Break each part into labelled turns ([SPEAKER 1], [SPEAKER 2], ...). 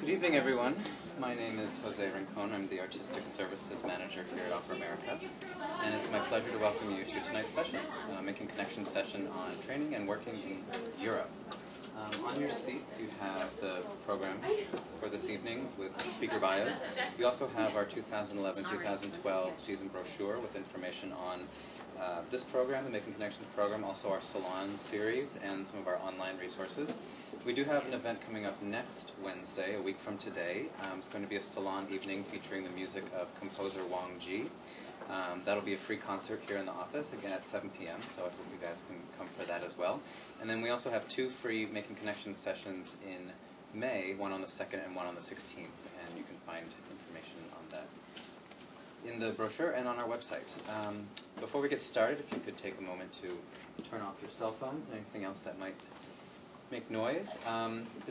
[SPEAKER 1] Good evening, everyone. My name is Jose Rincon. I'm the Artistic Services Manager here at Opera America, and it's my pleasure to welcome you to tonight's session, Making Connections session on training and working in Europe. On your seats, you have the program for this evening with speaker bios. We also have our 2011-2012 season brochure with information on this program, the Making Connections program, also our Salon series, and some of our online resources. We do have an event coming up next Wednesday, a week from today. It's going to be a salon evening featuring the music of composer Wang Ji. That'll be a free concert here in the office, again at 7 p.m., so I hope you guys can come for that as well. And then we also have 2 free Making Connections sessions in May, one on the 2nd and one on the 16th, and you can find information on that in the brochure and on our website. Before we get started, if you could take a moment to turn off your cell phones and anything else that might make noise.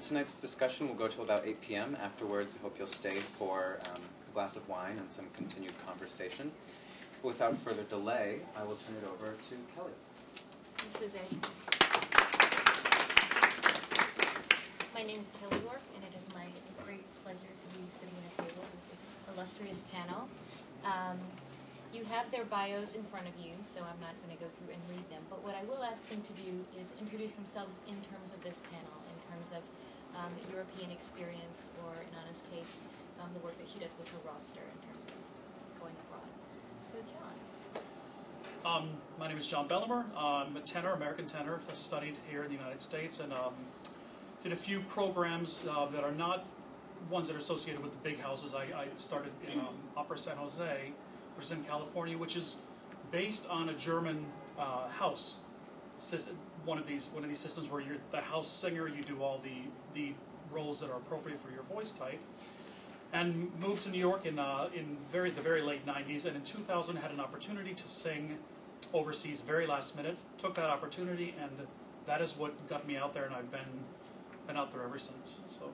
[SPEAKER 1] Tonight's discussion will go till about 8 p.m. Afterwards, I hope you'll stay for a glass of wine and some continued conversation. Without further delay, I will turn it over to Kelly.
[SPEAKER 2] Thanks, Jose. My name is Kelly York, and it is my great pleasure to be sitting at a table with this illustrious panel. You have their bios in front of you, so I'm not going to go through and read them. But what I will ask them to do is introduce themselves in terms of this panel, in terms of European experience, or in Anna's case, the work that she does with her roster in terms of going abroad. So, John.
[SPEAKER 3] My name is John Bellimer. I'm a tenor, American tenor. I studied here in the United States and did a few programs that are not ones that are associated with the big houses. I started in Opera San Jose, which is in California, which is based on a German house. One of these systems where you're the house singer, you do all the roles that are appropriate for your voice type. And moved to New York in the very late 90s, and in 2000 had an opportunity to sing overseas very last minute. Took that opportunity, and that is what got me out there, and I've been out there ever since. So.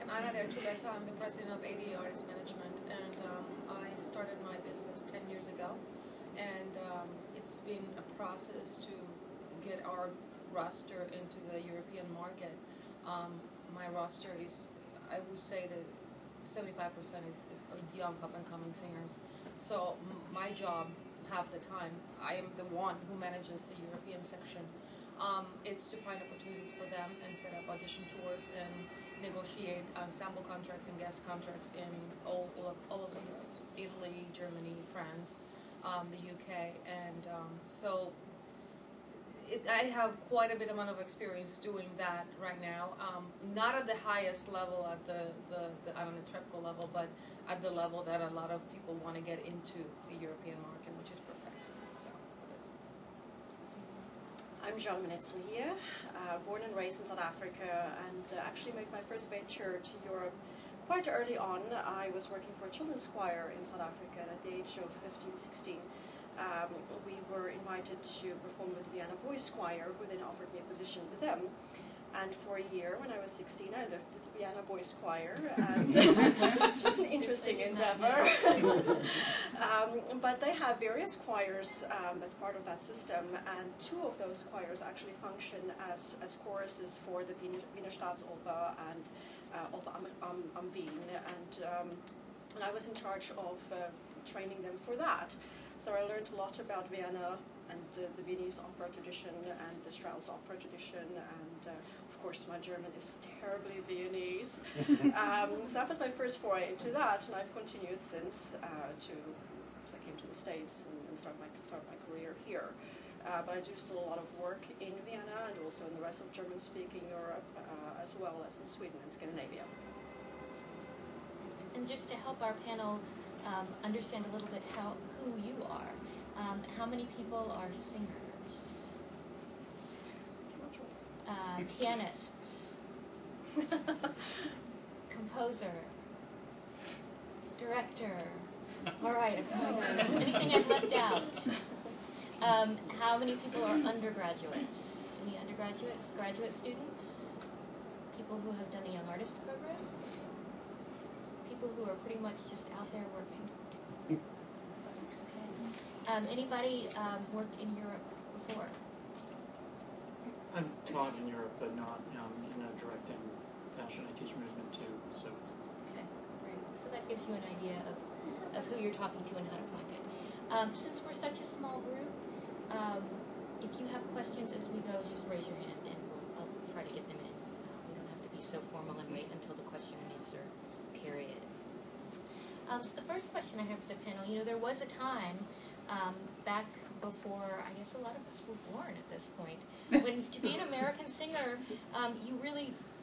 [SPEAKER 4] I'm Anna Dertuleta. I'm the president of AD Artist Management, and I started my business 10 years ago, and it's been a process to get our roster into the European market. My roster is, I would say that 75% is young up-and-coming singers. So my job, half the time, I am the one who manages the European section. It's to find opportunities for them and set up audition tours and negotiate ensemble contracts and guest contracts in all of Europe, Italy, Germany, France, the UK, and so I have quite a bit amount of experience doing that right now. Not at the highest level, at the Trebko level, but at the level that a lot of people want to get into the European market, which is perfect. So it is.
[SPEAKER 5] I'm Jean Manitsli here, born and raised in South Africa, and actually made my first venture to Europe quite early on. I was working for a children's choir in South Africa at the age of 15, 16. We were invited to perform with the Vienna Boys Choir, who then offered me a position with them. And for a year, when I was 16, I lived with the Vienna Boys Choir, and just an interesting endeavor. But they have various choirs that's part of that system, and 2 of those choirs actually function as choruses for the Wiener Staatsoper and Oper am Wien, and I was in charge of training them for that. So I learned a lot about Vienna and the Viennese opera tradition and the Strauss opera tradition, and of course my German is terribly Viennese. So that was my first foray into that, and I've continued since I came to the States and start my career here. But I do still a lot of work in Vienna and also in the rest of German-speaking Europe, as well as in Sweden and Scandinavia.
[SPEAKER 2] And just to help our panel understand a little bit who you are, how many people are singers? Pianists, composer, director. All right, anything I've left out? How many people are undergraduates? Any undergraduates, graduate students? People who have done a young artist program? People who are pretty much just out there working? Okay. Anybody worked in Europe before?
[SPEAKER 6] I've taught in Europe, but not in a directing passion I teach movement too. So.
[SPEAKER 2] Okay, great. So that gives you an idea of who you're talking to and how to point it. Since we're such a small group, if you have questions as we go, just raise your hand and I'll try to get them in. We don't have to be so formal and wait until the question and answer period. So the first question I have for the panel, there was a time back before, I guess a lot of us were born at this point, when to be an American singer,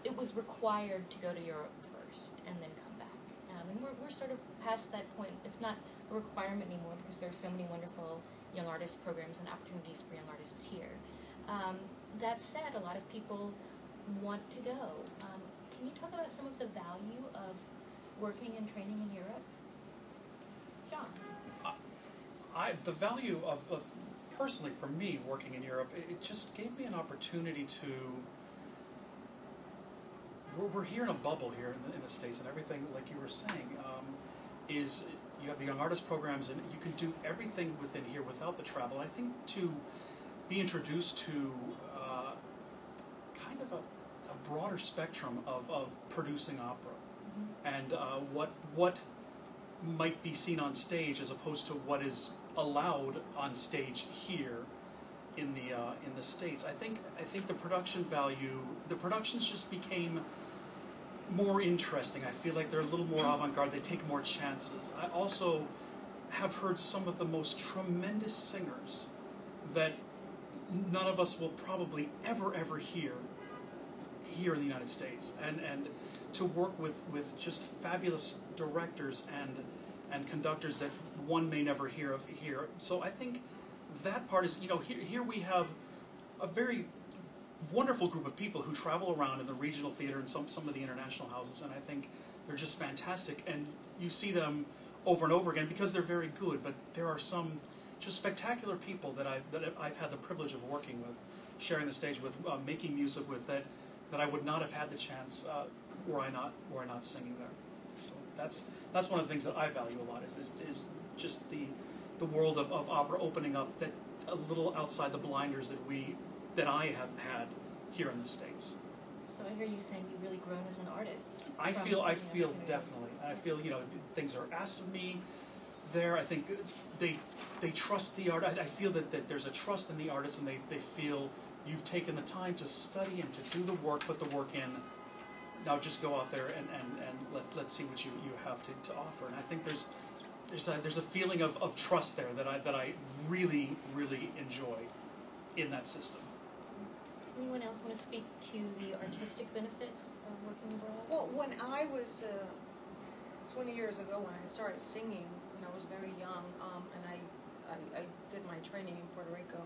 [SPEAKER 2] it was required to go to Europe first and then come back. And we're sort of past that point. It's not a requirement anymore because there are so many wonderful young artist programs and opportunities for young artists here. That said, a lot of people want to go. Can you talk about some of the value of working and training in Europe? John?
[SPEAKER 3] The value of personally for me working in Europe, it just gave me an opportunity to. We're here in a bubble here in the States, and everything, like you were saying, is you have the young artist programs, and you can do everything within here without the travel. I think to be introduced to kind of a broader spectrum of producing opera, and what might be seen on stage as opposed to what is allowed on stage here in the States. I think the production value, the productions just became more interesting. I feel like they're a little more avant-garde. They take more chances. I also have heard some of the most tremendous singers that none of us will probably ever hear here in the United States, and to work with just fabulous directors and conductors that one may never hear of here. So I think that part is, here we have a very wonderful group of people who travel around in the regional theater and some of the international houses, and I think they're just fantastic, and you see them over and over again because they're very good, but there are some just spectacular people that I've had the privilege of working with, sharing the stage with, making music with, that I would not have had the chance were I not singing there. So that's one of the things that I value a lot is just the world of opera opening up, that a little outside the blinders that I have had here in the States.
[SPEAKER 2] So I hear you saying you've really grown as an artist.
[SPEAKER 3] I feel definitely. I feel things are asked of me there. I think they trust the art. I feel that there's a trust in the artist, and they feel you've taken the time to study and to do the work, put the work in. Now just go out there and let's see what you have to offer. And I think there's a feeling of trust there that I really enjoy in that system.
[SPEAKER 2] Does anyone else want to speak to the artistic benefits of working abroad?
[SPEAKER 4] Well, when I was 20 years ago, when I started singing, when I was very young, and I did my training in Puerto Rico,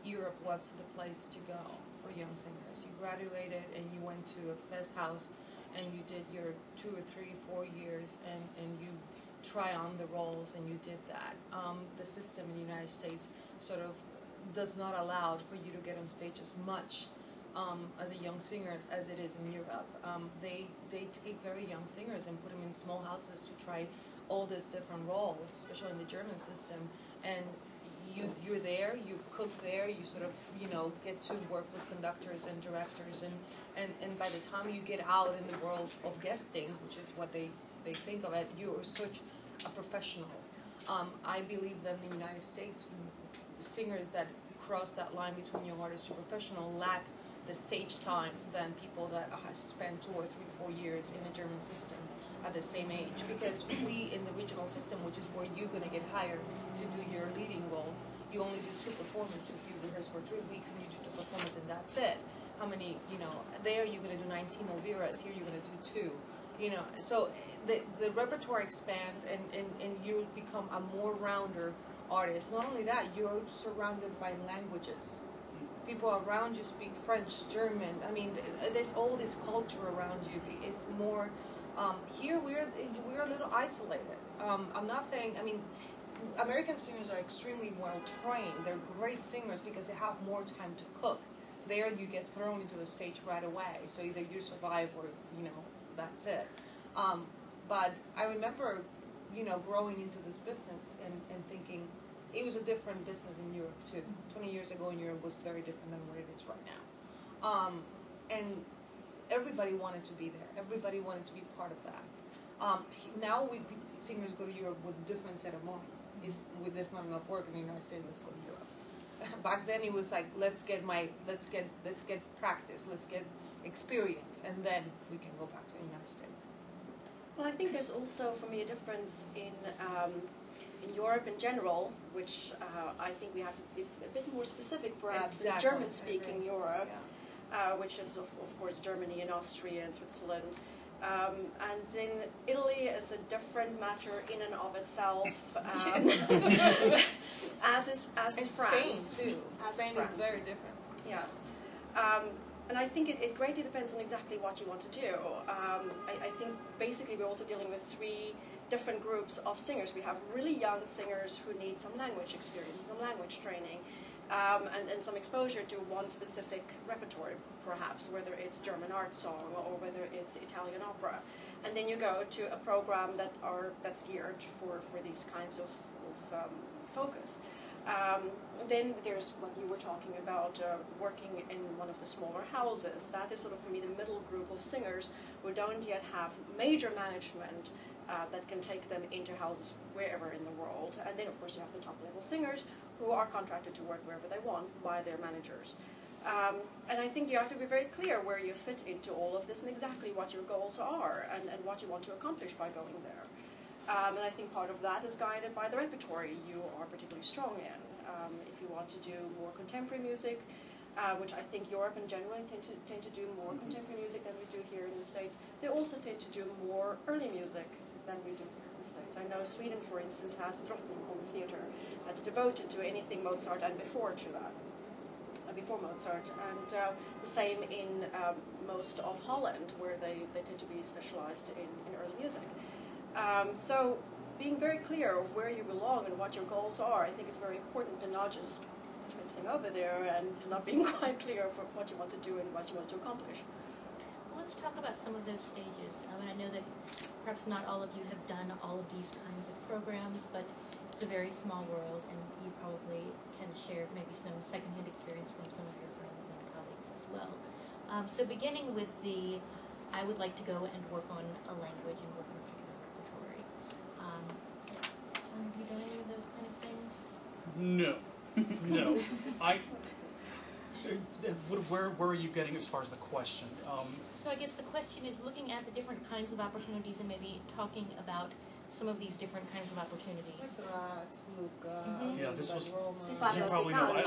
[SPEAKER 4] Europe was the place to go for young singers. You graduated and you went to a fest house and you did your 2 or 3, 4 years and you try on the roles and you did that. The system in the United States sort of does not allow for you to get on stage as much as a young singer as it is in Europe. They take very young singers and put them in small houses to try all these different roles, especially in the German system. And you're there, you cook there, you sort of, get to work with conductors and directors, and by the time you get out in the world of guesting, which is what they think of it, you're such a professional. I believe that in the United States, singers that cross that line between young artist to professional lack the stage time than people that have spent 2 or 3, 4 years in the German system at the same age. Because we, in the regional system, which is where you're going to get hired to do your leading roles, you only do 2 performances. You rehearse for 3 weeks and you do 2 performances and that's it. How many, there you're going to do 19 Elviras, here you're going to do 2. So the repertoire expands and you become a more rounder artist. Not only that, you're surrounded by languages. People around you speak French, German. I mean, there's all this culture around you. It's more, here we're a little isolated. I'm not saying, American singers are extremely well trained. They're great singers because they have more time to cook. There you get thrown into the stage right away. So either you survive or, that's it. But I remember, growing into this business and thinking, it was a different business in Europe too. 20 years ago in Europe was very different than what it is right now. And everybody wanted to be there. Everybody wanted to be part of that. Now singers go to Europe with a different set of money. There's not enough work in the United States. Let's go to Europe. Back then it was like let's get practice, let's get experience, and then we can go back to the United States.
[SPEAKER 5] Well, I think there's also, for me, a difference in Europe in general, which I think we have to be a bit more specific, perhaps, in German-speaking Europe, which is, of course, Germany and Austria and Switzerland. And in Italy is a different matter in and of itself, as is France.
[SPEAKER 4] Spain, too. Spain is very different.
[SPEAKER 5] Yes. And I think it greatly depends on exactly what you want to do. I think basically we're also dealing with three different groups of singers. We have really young singers who need some language experience, some language training, and some exposure to one specific repertoire, perhaps, whether it's German art song or whether it's Italian opera. And then you go to a program that's geared for these kinds of focus. Then there's what you were talking about, working in one of the smaller houses. That is sort of, for me, the middle group of singers who don't yet have major management that can take them into houses wherever in the world. And then, of course, you have the top-level singers who are contracted to work wherever they want by their managers. And I think you have to be very clear where you fit into all of this and exactly what your goals are and what you want to accomplish by going there. And I think part of that is guided by the repertoire you are particularly strong in. If you want to do more contemporary music, which I think Europe in general tend to do more contemporary music than we do here in the States, they also tend to do more early music than we do here in the States. I know Sweden, for instance, has Drottningholm Theatre that's devoted to anything Mozart and before Mozart, and the same in most of Holland, where they tend to be specialized in early music. So being very clear of where you belong and what your goals are, I think is very important, and not just traipsing over there and not being quite clear for what you want to do and what you want to accomplish.
[SPEAKER 2] Well, let's talk about some of those stages. I know that perhaps not all of you have done all of these kinds of programs, but it's a very small world, and you probably can share maybe some secondhand experience from some of your friends and colleagues as well. So beginning with I would like to go and work on a language and work on a particular repertoire. Have you done any of those kind of things?
[SPEAKER 3] No. Where are you getting as far as the question?
[SPEAKER 2] So I guess the question is looking at the different kinds of opportunities and maybe talking about some of these different kinds of opportunities.
[SPEAKER 4] Luca.
[SPEAKER 3] Yeah, this was.
[SPEAKER 4] Roma.
[SPEAKER 3] You probably know.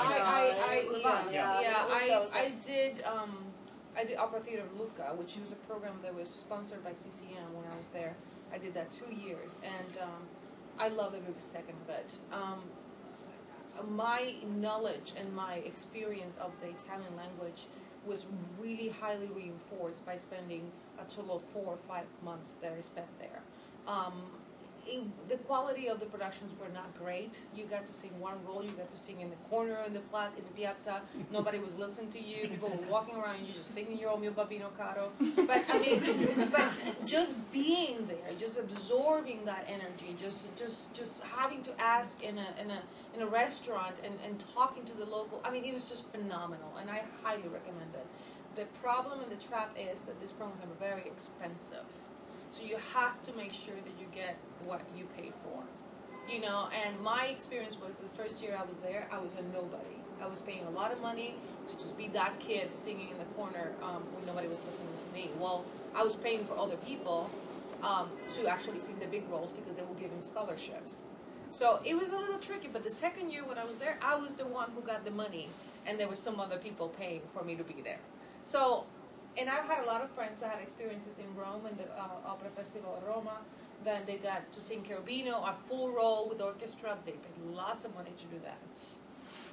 [SPEAKER 4] I did Opera Theater of Luca, which was a program that was sponsored by CCM when I was there. I did that 2 years, and I love every second of it. My knowledge and my experience of the Italian language was really highly reinforced by spending a total of 4 or 5 months that I spent there. The quality of the productions were not great. You got to sing one role, you got to sing in the corner in the piazza. Nobody was listening to you. People were walking around, you just singing your O mio bambino caro. But I mean, but just being there, just absorbing that energy, just having to ask in a restaurant and talking to the local. I mean, it was just phenomenal, and I highly recommend it. The problem and the trap is that these programs are very expensive. So you have to make sure that you get what you pay for. You know, and my experience was the first year I was there, I was a nobody. I was paying a lot of money to just be that kid singing in the corner when nobody was listening to me. Well, I was paying for other people to actually sing the big roles because they will give them scholarships. So it was a little tricky, but the second year when I was there, I was the one who got the money, and there were some other people paying for me to be there. So, and I've had a lot of friends that had experiences in Rome and the Opera Festival at Roma. Then they got to sing Cherubino, a full role with orchestra. They paid lots of money to do that.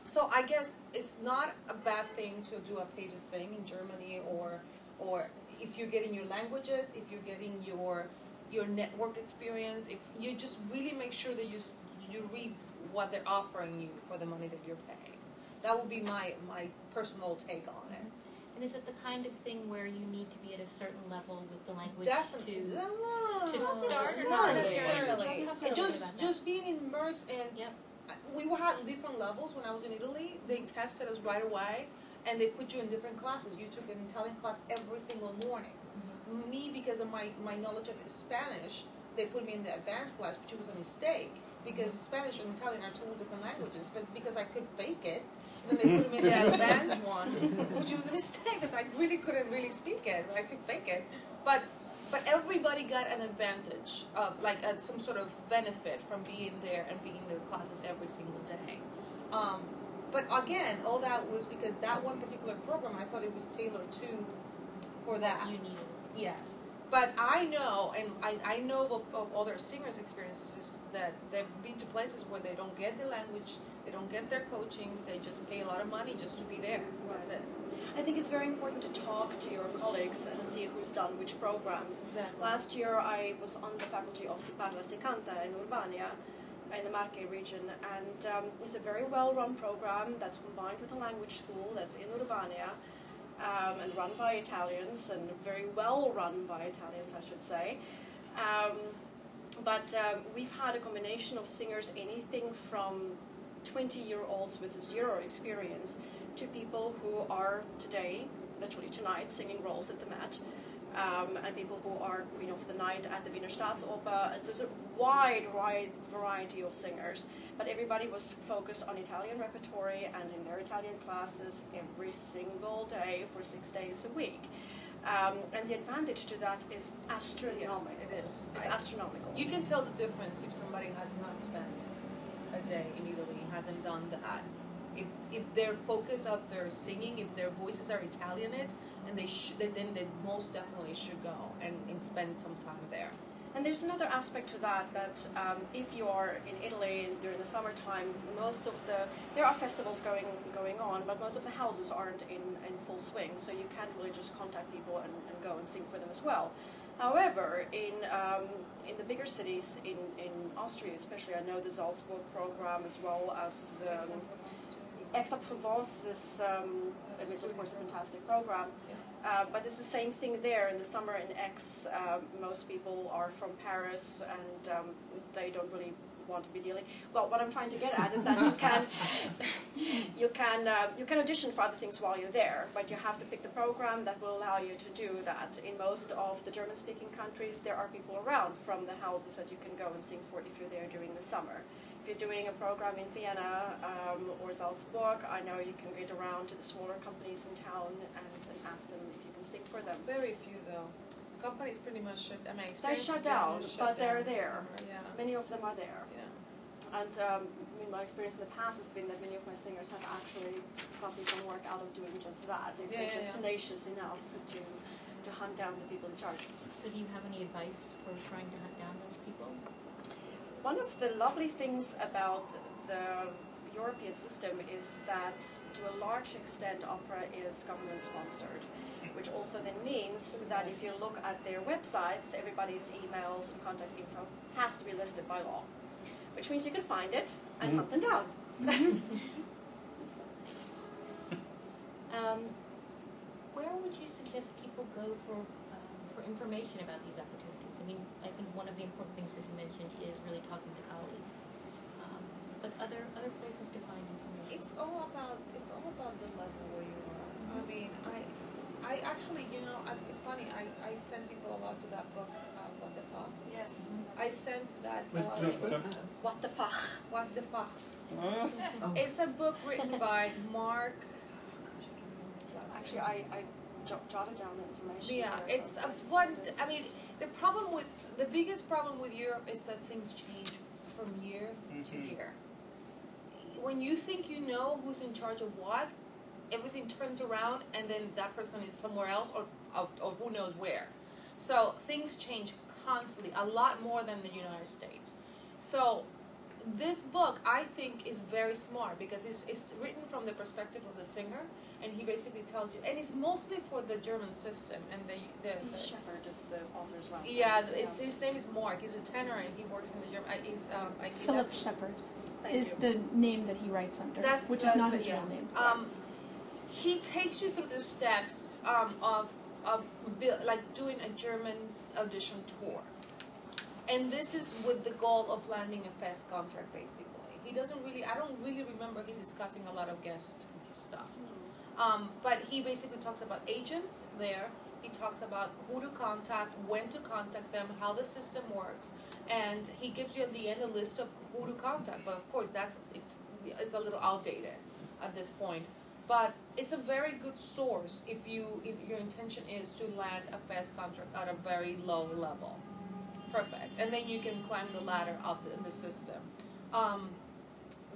[SPEAKER 4] So I guess it's not a bad thing to do a pay to sing in Germany, or if you're getting your languages, if you're getting your network experience, if you just really make sure that you read what they're offering you for the money that you're paying. That would be my personal take on it.
[SPEAKER 2] And is it the kind of thing where you need to be at a certain level with the language
[SPEAKER 4] Definitely.
[SPEAKER 2] to start?
[SPEAKER 4] Not necessarily. Just being immersed in.
[SPEAKER 2] Yep.
[SPEAKER 4] We had different levels when I was in Italy. They tested us right away, and they put you in different classes. You took an Italian class every single morning. Me, because of my knowledge of Spanish, they put me in the advanced class, which was a mistake, because Spanish and Italian are two different languages. But because I could fake it, then they put me in the advanced one, which was a mistake, because I really couldn't really speak it. I could fake it. But everybody got an advantage, of some sort of benefit from being there and being in their classes every single day. But again, all that was because that one particular program, I thought it was tailored for that.
[SPEAKER 2] You needed.
[SPEAKER 4] Yes. But I know, and I know of other singers' experiences, is that they've been to places where they don't get the language, they don't get their coachings, they just pay a lot of money just to be there. That's it.
[SPEAKER 5] I think it's very important to talk to your colleagues and see who's done which programs.
[SPEAKER 4] Exactly.
[SPEAKER 5] Last year I was on the faculty of Si Parla Si Canta in Urbania, in the Marche region, and it's a very well-run program that's combined with a language school that's in Urbania. And run by Italians, and very well run by Italians, I should say. But we've had a combination of singers, anything from 20-year-olds with zero experience to people who are today, literally tonight, singing roles at the Met, and people who are Queen of the Night at the Wiener Staatsoper. There's a wide variety of singers, but everybody was focused on Italian repertory and in their Italian classes every single day for 6 days a week. And the advantage to that is astronomical.
[SPEAKER 4] Yeah, it is.
[SPEAKER 5] It's astronomical.
[SPEAKER 4] You can tell the difference if somebody has not spent a day in Italy, hasn't done that. If their focus of their singing, if their voices are Italianate, and then they most definitely should go and spend some time there.
[SPEAKER 5] And there's another aspect to that, if you are in Italy during the summertime, there are festivals going on, but most of the houses aren't in full swing, so you can't really just contact people and go and sing for them as well. However, in the bigger cities in Austria especially, I know the Salzburg program as well as the Aix-en-Provence is of course a fantastic program. But it's the same thing there. In the summer in Aix, most people are from Paris, and they don't really want to be dealing. Well, what I'm trying to get at is that you can audition for other things while you're there, but you have to pick the program that will allow you to do that. In most of the German-speaking countries, there are people around from the houses that you can go and sing for if you're there during the summer. If you're doing a program in Vienna or Salzburg, I know you can get around to the smaller companies in town and ask them if you can sing for them.
[SPEAKER 4] Very few, though. These companies pretty much shut.
[SPEAKER 5] They're shut down, but they're there.
[SPEAKER 4] Summer, yeah.
[SPEAKER 5] Many of them are there.
[SPEAKER 4] Yeah.
[SPEAKER 5] And my experience in the past has been that many of my singers have actually gotten some work out of doing just that. If they're just tenacious enough to hunt down the people in charge.
[SPEAKER 2] So do you have any advice for trying to hunt down those people?
[SPEAKER 5] One of the lovely things about the European system is that to a large extent opera is government sponsored, which also then means that if you look at their websites, everybody's emails and contact info has to be listed by law, which means you can find it and hunt them down.
[SPEAKER 2] Where would you suggest people go for information about these opportunities? I mean, I think one of the important things that you mentioned is really talking to colleagues. But other places to find information.
[SPEAKER 4] It's all about the level where you are. I mean, I actually, it's funny. I send people a lot to that book, What the Fuck.
[SPEAKER 5] Yes.
[SPEAKER 4] I sent that.
[SPEAKER 5] What the fuck?
[SPEAKER 4] What the Fuck. It's a book written by Mark.
[SPEAKER 5] Actually, I jotted down the information.
[SPEAKER 4] Yeah, it's a fun. I mean, the biggest problem with Europe is that things change from year to year. When you think you know who's in charge of what, everything turns around, and then that person is somewhere else, or who knows where. So things change constantly, a lot more than the United States. So this book, I think, is very smart because it's written from the perspective of the singer, and he basically tells you, and it's mostly for the German system and the
[SPEAKER 5] Shepherd is the author's last name.
[SPEAKER 4] Yeah, his name is Mark. He's a tenor and he works in the German.
[SPEAKER 6] Philip Shepherd is the name that he writes under, which is not his real name.
[SPEAKER 4] He takes you through the steps of doing a German audition tour, and this is with the goal of landing a fast contract. Basically, he doesn't really. I don't really remember him discussing a lot of guest stuff. But he basically talks about agents there. He talks about who to contact, when to contact them, how the system works, and he gives you at the end a list of who to contact. But of course, it's a little outdated at this point. But it's a very good source if your intention is to land a fast contract at a very low level. Perfect. And then you can climb the ladder up in the system.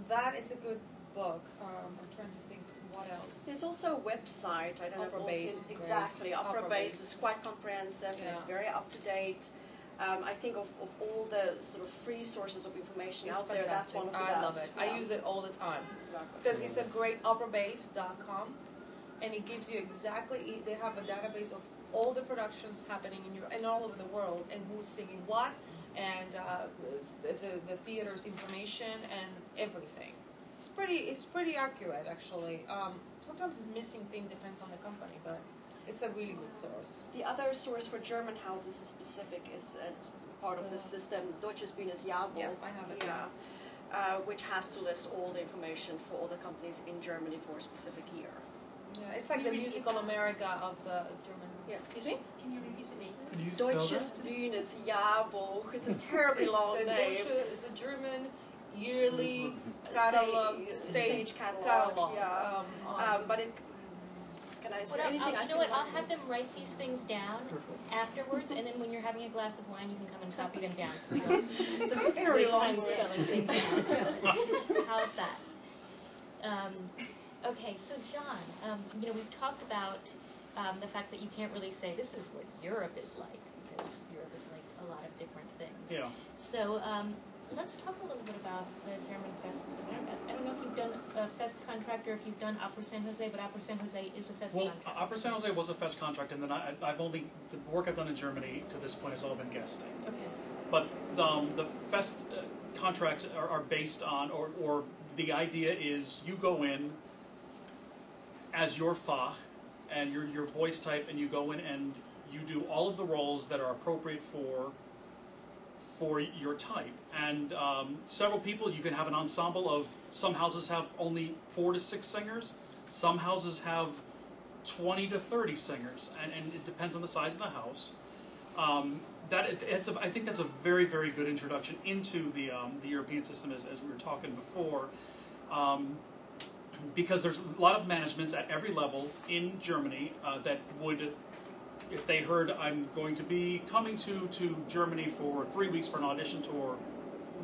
[SPEAKER 4] That is a good book. I'm trying to think what else.
[SPEAKER 5] There's also a website. I don't know
[SPEAKER 4] Base
[SPEAKER 5] exactly. Opera Base is quite comprehensive and it's very up to date. I think of all the sort of free sources of information out there, that's one of the best.
[SPEAKER 4] I love it. Yeah. I use it all the time. Because it's a great operabase.com, and it gives you exactly, they have a database of all the productions happening in all over the world, and who's singing what, and the theater's information, and everything. It's pretty accurate, actually. Sometimes it's missing thing, depends on the company, but it's a really good source.
[SPEAKER 5] The other source for German houses is specific, is part of the system, Deutsches Bühnes Jahrbuch.
[SPEAKER 4] Yeah, I have it.
[SPEAKER 5] Yeah. Which has to list all the information for all the companies in Germany for a specific year.
[SPEAKER 4] Yeah, it's like the Musical America of the German.
[SPEAKER 5] Yeah, excuse me?
[SPEAKER 2] Can you repeat the name?
[SPEAKER 5] Deutsches Bühnes Jahrbuch. It's a terribly long name.
[SPEAKER 4] It's a German yearly catalog, stage catalog.
[SPEAKER 5] Yeah. But it. Can I say anything?
[SPEAKER 2] You know what? I'll have them write these things down afterwards, and then when you're having a glass of wine, you can come and copy them down. So we don't
[SPEAKER 5] it's a very long
[SPEAKER 2] time spelling things out. How's that? Okay, so John, we've talked about the fact that you can't really say this is what Europe is like, because Europe is like a lot of different things.
[SPEAKER 3] Yeah.
[SPEAKER 2] So let's talk a little bit about the German Fest system. I don't know if you've done a Fest contract or if you've done Opera San Jose, but Opera San Jose is a Fest contract.
[SPEAKER 3] Well, Opera San Jose was a Fest contract, and then the work I've done in Germany to this point has all been guesting.
[SPEAKER 2] Okay.
[SPEAKER 3] But the Fest contracts are based on, or the idea is you go in as your Fach and your voice type, and you go in and you do all of the roles that are appropriate for your type. And several people, you can have an ensemble of, some houses have only 4 to 6 singers, some houses have 20 to 30 singers, and it depends on the size of the house. I think that's a very, very good introduction into the European system, as we were talking before, because there's a lot of managements at every level in Germany that would, if they heard I'm going to be coming to Germany for 3 weeks for an audition tour,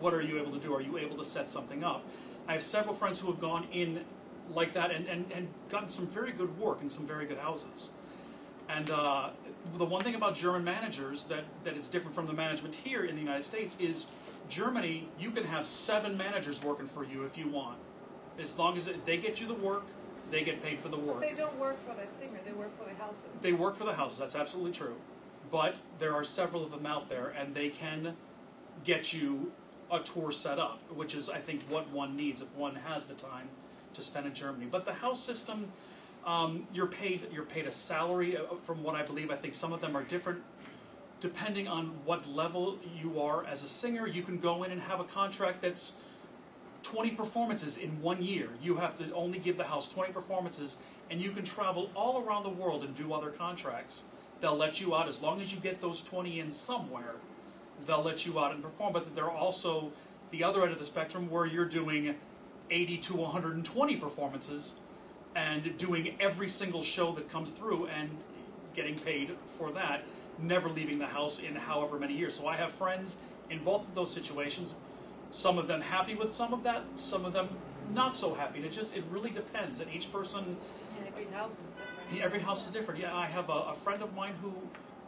[SPEAKER 3] what are you able to do? Are you able to set something up? I have several friends who have gone in like that and gotten some very good work in some very good houses. And the one thing about German managers that is different from the management here in the United States is Germany, you can have 7 managers working for you if you want. As long as they get you the work, they get paid for the work.
[SPEAKER 4] But they don't work for the singer, they work for the houses.
[SPEAKER 3] They work for the houses, that's absolutely true. But there are several of them out there, and they can get you a tour set up, which is, I think, what one needs if one has the time to spend in Germany. But the house system, you're paid a salary. From what I believe, I think some of them are different. Depending on what level you are as a singer, you can go in and have a contract that's 20 performances in 1 year. You have to only give the house 20 performances, and you can travel all around the world and do other contracts. They'll let you out as long as you get those 20 in somewhere. They'll let you out and perform. But there are also the other end of the spectrum where you're doing 80 to 120 performances and doing every single show that comes through and getting paid for that, never leaving the house in however many years. So I have friends in both of those situations. Some of them happy with some of that, some of them not so happy. It really depends, and each person.
[SPEAKER 4] Yeah, every house is different.
[SPEAKER 3] Every house is different. Yeah, I have a friend of mine who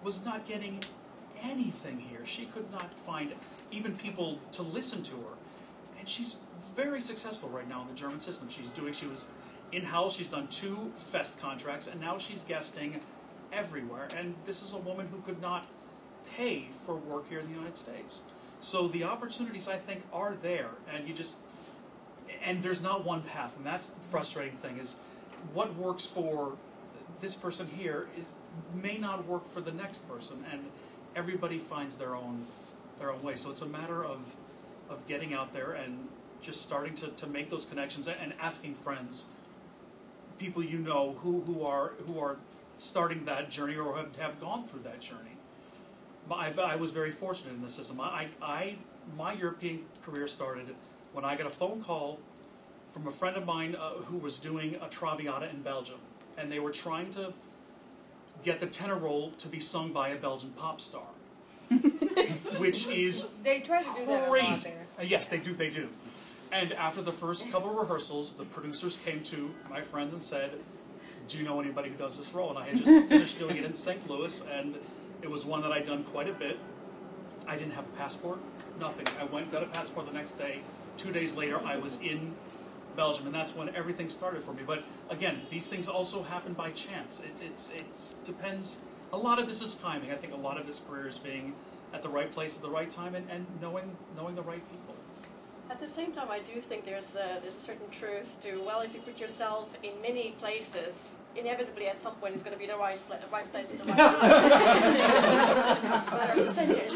[SPEAKER 3] was not getting anything here. She could not find even people to listen to her, and she's very successful right now in the German system. She was in-house. She's done 2 Fest contracts, and now she's guesting everywhere. And this is a woman who could not pay for work here in the United States. So the opportunities, I think, are there, and there's not one path, and that's the frustrating thing, is what works for this person here may not work for the next person, and everybody finds their own way. So it's a matter of getting out there and just starting to make those connections and asking friends people you know who are starting that journey or have gone through that journey. I was very fortunate in the system. My European career started when I got a phone call from a friend of mine who was doing a Traviata in Belgium, and they were trying to get the tenor role to be sung by a Belgian pop star, which is
[SPEAKER 4] They try to do that a lot
[SPEAKER 3] crazy.
[SPEAKER 4] there.
[SPEAKER 3] Yes, they do. And after the first couple of rehearsals, the producers came to my friends and said, "Do you know anybody who does this role?" And I had just finished doing it in St. Louis, and it was one that I'd done quite a bit. I didn't have a passport, nothing. I went, got a passport the next day. 2 days later, I was in Belgium, and that's when everything started for me. But again, these things also happen by chance. It depends. A lot of this is timing. I think a lot of this career is being at the right place at the right time and knowing the right people.
[SPEAKER 5] At the same time, I do think there's a certain truth to, well, if you put yourself in many places, inevitably at some point it's going to be the right place at the right time. Better percentage.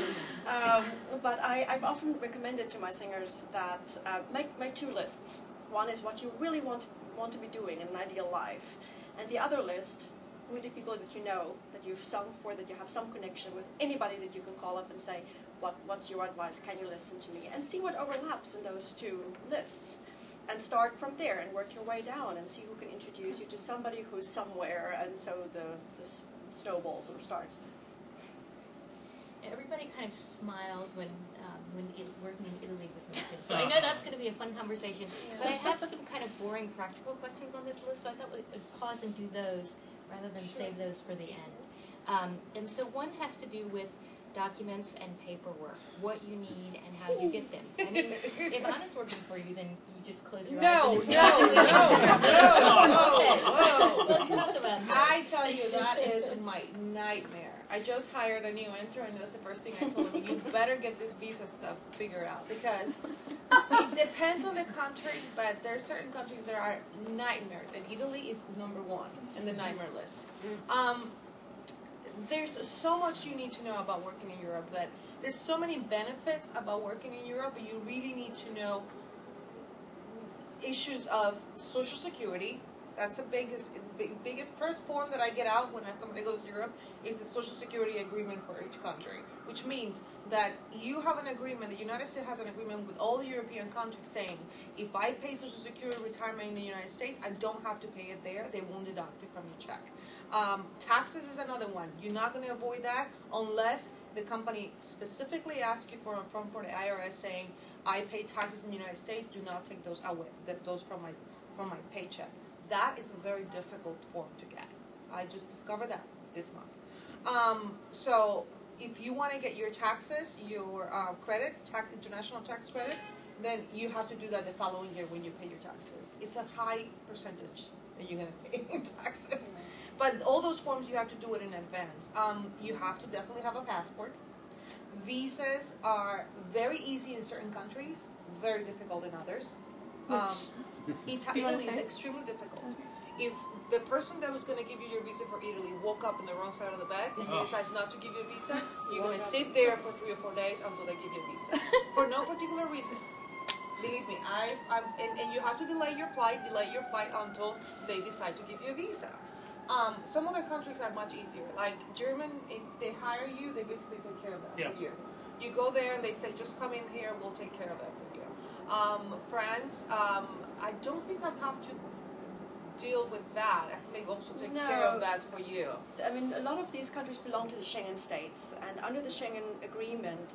[SPEAKER 5] But I've often recommended to my singers that make two lists. One is what you really want to be doing in an ideal life, and the other list, who are the people that you know, that you've sung for, that you have some connection with, anybody that you can call up and say, what's your advice, can you listen to me? And see what overlaps in those two lists. And start from there and work your way down and see who can introduce you to somebody who's somewhere, and so the snowball sort of starts.
[SPEAKER 2] Everybody kind of smiled when working in Italy was mentioned. So I know that's going to be a fun conversation. But I have some kind of boring practical questions on this list, so I thought we'd pause and do those rather than save those for the end. And so one has to do with documents and paperwork, what you need and how you get them. I mean, if Anna's working for you, then you just close your eyes.
[SPEAKER 4] No.
[SPEAKER 2] Let's talk about this.
[SPEAKER 4] I tell you, that is my nightmare. I just hired a new intern, and that's the first thing I told him. You better get this visa stuff figured out, because it depends on the country, but there are certain countries that are nightmares, and Italy is number one in the nightmare list. There's so much you need to know about working in Europe, that there's so many benefits about working in Europe, but you really need to know issues of Social Security. That's the biggest first form that I get out when somebody goes to Europe is the Social Security agreement for each country, which means that you have an agreement, the United States has an agreement with all the European countries saying, if I pay Social Security retirement in the United States, I don't have to pay it there, they won't deduct it from the check. Taxes is another one. You're not going to avoid that unless the company specifically asks you for a form for the IRS saying, I pay taxes in the United States, do not take those away, those from my paycheck. That is a very difficult form to get. I just discovered that this month. So if you want to get your taxes, your international tax credit, then you have to do that the following year when you pay your taxes. It's a high percentage that you're going to pay in taxes. But all those forms, you have to do it in advance. You have to definitely have a passport. Visas are very easy in certain countries, very difficult in others. Italy is extremely difficult. If the person that was going to give you your visa for Italy woke up on the wrong side of the bed and he decides not to give you a visa, you're going to sit there for 3 or 4 days until they give you a visa. For no particular reason. Believe me, and you have to delay your flight until they decide to give you a visa. Some other countries are much easier. Like German, if they hire you, they basically take care of that for you. You go there and they say, just come in here, we'll take care of that for you. France, I don't think I have to deal with that. I think they also take care of that for you.
[SPEAKER 5] I mean, a lot of these countries belong to the Schengen states, and under the Schengen agreement,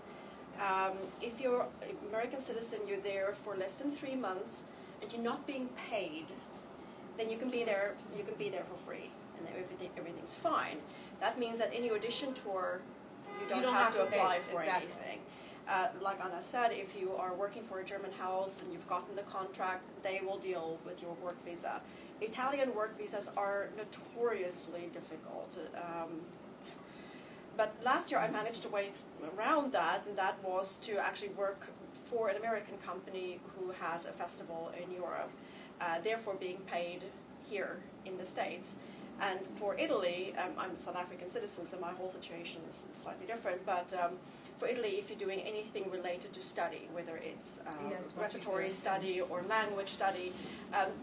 [SPEAKER 5] if you're an American citizen, you're there for less than 3 months, and you're not being paid, then you can be there. You can be there for free, and everything's fine. That means that in your audition tour, you don't have to apply for anything. Like Anna said, if you are working for a German house and you've gotten the contract, they will deal with your work visa. Italian work visas are notoriously difficult. But last year I managed to way around that, and that was to actually work for an American company who has a festival in Europe, therefore being paid here in the States. And for Italy, I'm a South African citizen, so my whole situation is slightly different, but for Italy, if you're doing anything related to study, whether it's
[SPEAKER 4] Yes,
[SPEAKER 5] repertory study or language study,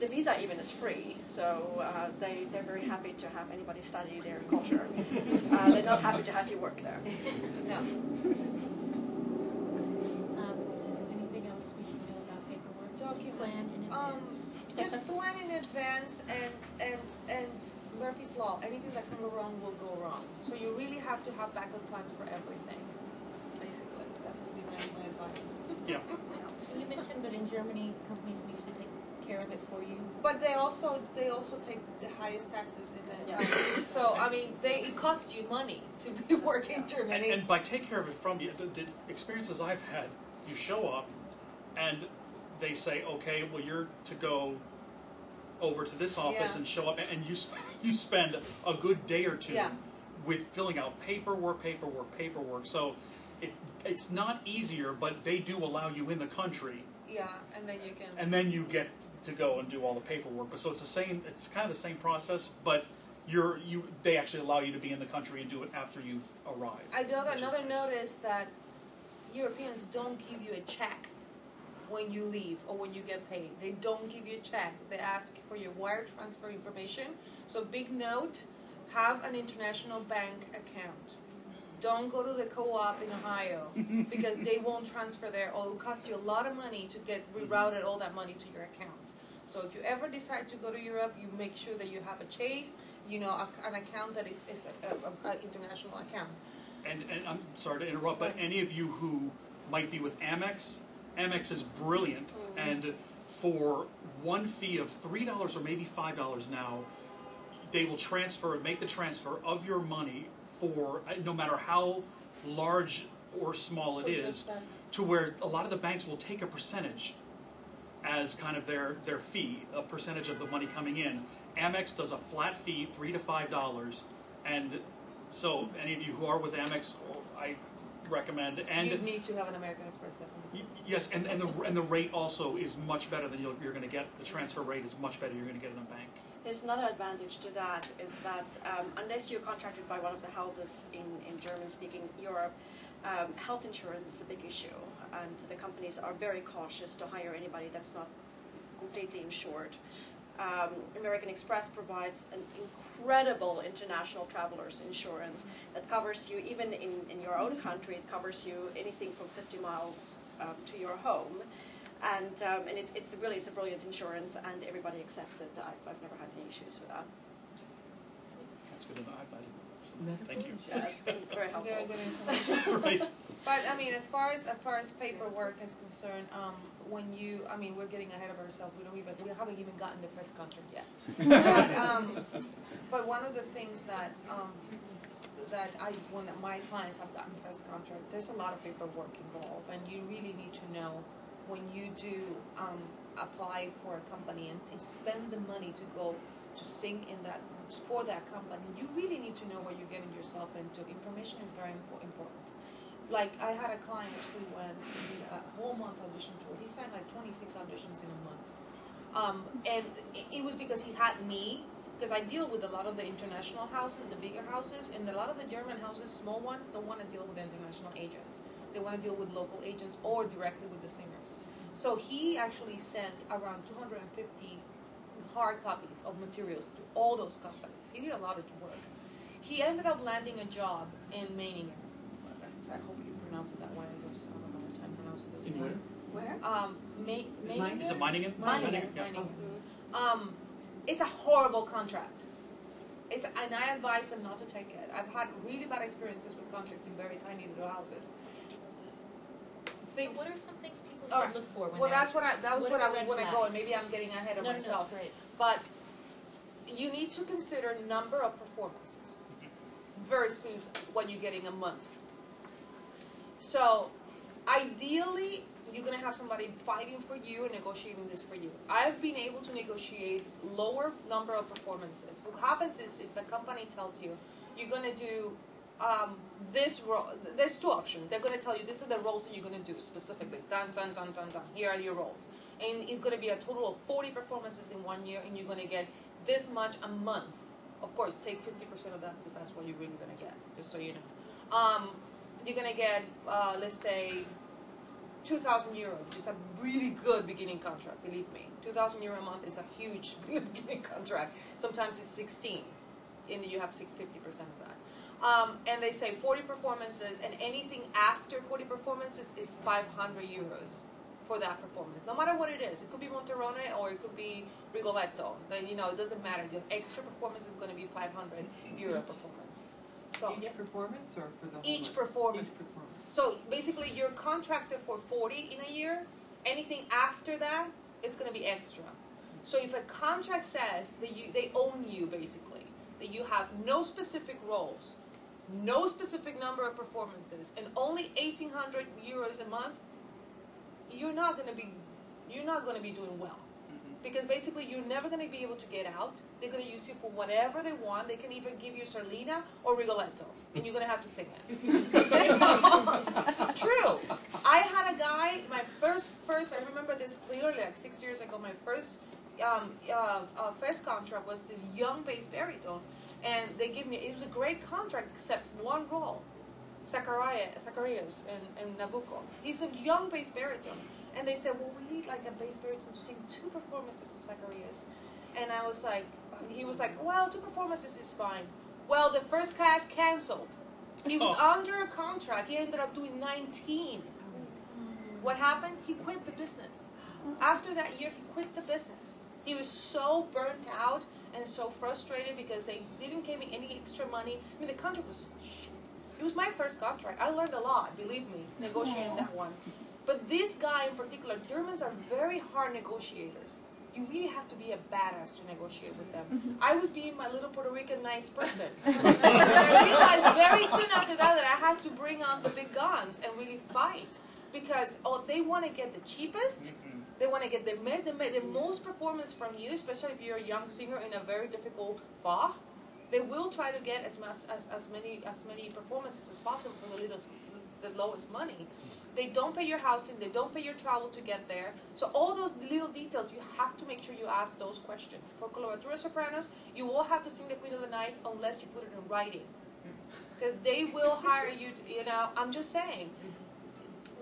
[SPEAKER 5] the visa even is free. So they're very happy to have anybody study their culture. They're not happy to have you work there.
[SPEAKER 4] No.
[SPEAKER 2] Anything else we should know about paperwork? Just plan in advance.
[SPEAKER 4] Just plan in advance, and Murphy's Law, anything that can go wrong will go wrong. So you really have to have backup plans for everything, basically. That would be my advice.
[SPEAKER 3] Yeah.
[SPEAKER 2] You mentioned that in Germany, companies will usually take care of it for you.
[SPEAKER 4] But they also take the highest taxes in the
[SPEAKER 5] Yeah.
[SPEAKER 4] country. So I mean, it costs you money to be working in Germany.
[SPEAKER 3] And by take care of it from you, the experiences I've had, you show up and they say, okay, well, you're to go over to this office
[SPEAKER 4] Yeah.
[SPEAKER 3] and show up, and you spend a good day or two
[SPEAKER 4] Yeah.
[SPEAKER 3] with filling out paperwork. So it's not easier, but they do allow you in the country,
[SPEAKER 4] Yeah, and then you can.
[SPEAKER 3] and then you get to go and do all the paperwork. But so it's the same. It's kind of the same process, but they actually allow you to be in the country and do it after you've arrived.
[SPEAKER 4] I know that
[SPEAKER 3] which is
[SPEAKER 4] another
[SPEAKER 3] nice.
[SPEAKER 4] note is that Europeans don't give you a check when you leave or when you get paid. They don't give you a check. They ask for your wire transfer information. So big note, have an international bank account. Don't go to the co-op in Ohio because they won't transfer there, or it'll cost you a lot of money to get rerouted all that money to your account. So if you ever decide to go to Europe, you make sure that you have a Chase, an account that is an international account.
[SPEAKER 3] And I'm sorry to interrupt, but any of you who might be with Amex is brilliant, and for one fee of $3 or maybe $5 now, they will make the transfer of your money for no matter how large or small it is, to where a lot of the banks will take a percentage as kind of their fee, a percentage of the money coming in. Amex does a flat fee, $3 to $5, and so any of you who are with Amex, I recommend. And
[SPEAKER 4] you need to have an American Express, definitely.
[SPEAKER 3] yes, and the rate also is much better than you're going to get. The transfer rate is much better. You're going to get in a bank.
[SPEAKER 5] There's another advantage to that, is that unless you're contracted by one of the houses in German-speaking Europe, health insurance is a big issue, and the companies are very cautious to hire anybody that's not completely insured. American Express provides an incredible international travelers insurance that covers you, even in your own country, it covers you anything from 50 miles to your home. And it's a brilliant insurance, and everybody accepts it. I've never had any issues with that.
[SPEAKER 3] That's good to know. Thank you.
[SPEAKER 5] Yeah, it's been very helpful.
[SPEAKER 4] Very good information.
[SPEAKER 3] Right.
[SPEAKER 4] But I mean, as far as paperwork is concerned, we're getting ahead of ourselves. We haven't even gotten the first contract yet. But one of the things that when my clients have gotten the first contract, there's a lot of paperwork involved, and you really need to know when you do apply for a company and spend the money to go to sink in that for that company, you really need to know what you're getting yourself into. Information is very important. Like, I had a client who went and did a whole month audition tour. He signed like 26 auditions in a month. And it was because he had me, because I deal with a lot of the international houses, the bigger houses, and a lot of the German houses, small ones, don't want to deal with international agents. They want to deal with local agents or directly with the singers. So he actually sent around 250 hard copies of materials to all those companies. He did a lot of work. He ended up landing a job in Meiningen. I hope you pronounce it that way. I don't have a hard time pronouncing those names.
[SPEAKER 5] Where?
[SPEAKER 4] Meiningen?
[SPEAKER 3] Is it Meiningen?
[SPEAKER 4] Meiningen.
[SPEAKER 3] Yeah.
[SPEAKER 4] Meiningen. It's a horrible contract. And I advise them not to take it. I've had really bad experiences with contracts in very tiny little houses.
[SPEAKER 2] So what are some things people
[SPEAKER 4] Oh,
[SPEAKER 2] should look for when
[SPEAKER 4] Well,
[SPEAKER 2] they're...
[SPEAKER 4] that was what I
[SPEAKER 2] are red
[SPEAKER 4] want to go, and
[SPEAKER 2] flags?
[SPEAKER 4] maybe I'm getting ahead of myself.
[SPEAKER 2] No, that's great.
[SPEAKER 4] But you need to consider number of performances versus what you're getting a month. So ideally, you're going to have somebody fighting for you and negotiating this for you. I've been able to negotiate lower number of performances. What happens is, if the company tells you, you're going to do this role, there's two options. They're going to tell you, this is the roles that you're going to do specifically. Dun, dun, dun, dun, dun. Here are your roles. And it's going to be a total of 40 performances in 1 year, and you're going to get this much a month. Of course, take 50% of that, because that's what you're really going to get, just so you know. you're gonna get, let's say, 2,000 euro, which is a really good beginning contract, believe me. 2,000 euro a month is a huge beginning contract. Sometimes it's 16, and you have to take 50% of that. And they say 40 performances, and anything after 40 performances is 500 euros for that performance. No matter what it is. It could be Monterone or it could be Rigoletto. Then, you know, it doesn't matter. The extra performance is going to be 500 euro performance. So
[SPEAKER 7] each performance or for the whole
[SPEAKER 4] each
[SPEAKER 7] month?
[SPEAKER 4] performance.
[SPEAKER 7] Each performance.
[SPEAKER 4] So basically you're contracted for 40 in a year. Anything after that, it's going to be extra. So if a contract says that they own you, basically, that you have no specific roles, no specific number of performances, and only 1,800 euros a month, you're not going to be doing well. Because basically you're never going to be able to get out. They're going to use you for whatever they want. They can even give you Sarlina or Rigoletto, and you're going to have to sing it. It's true. I had a guy, my first, I remember this clearly, like 6 years ago, my first contract was this young bass baritone, and they gave me, it was a great contract except one role, Zacharias and Nabucco. He's a young bass baritone. And they said, well, we need like a bass baritone to sing 2 performances of Zacharias. And I was like, he was like, well, 2 performances is fine. Well, the first cast canceled. He was under a contract. He ended up doing 19. What happened? He quit the business. After that year, he quit the business. He was so burnt out and so frustrated because they didn't give me any extra money. I mean, the contract was shit. It was my first contract. I learned a lot, believe me, negotiating that one. But this guy in particular, Germans are very hard negotiators. You really have to be a badass to negotiate with them. I was being my little Puerto Rican nice person. And I realized very soon after that I had to bring on the big guns and really fight. Because they want to get the cheapest, they want to get the most performance from you, especially if you're a young singer in a very difficult Fach. They will try to get as many performances as possible for the lowest money. They don't pay your housing, they don't pay your travel to get there. So all those little details, you have to make sure you ask those questions. For coloratura sopranos, you will have to sing the Queen of the Nights unless you put it in writing. Because they will hire you, you know, I'm just saying.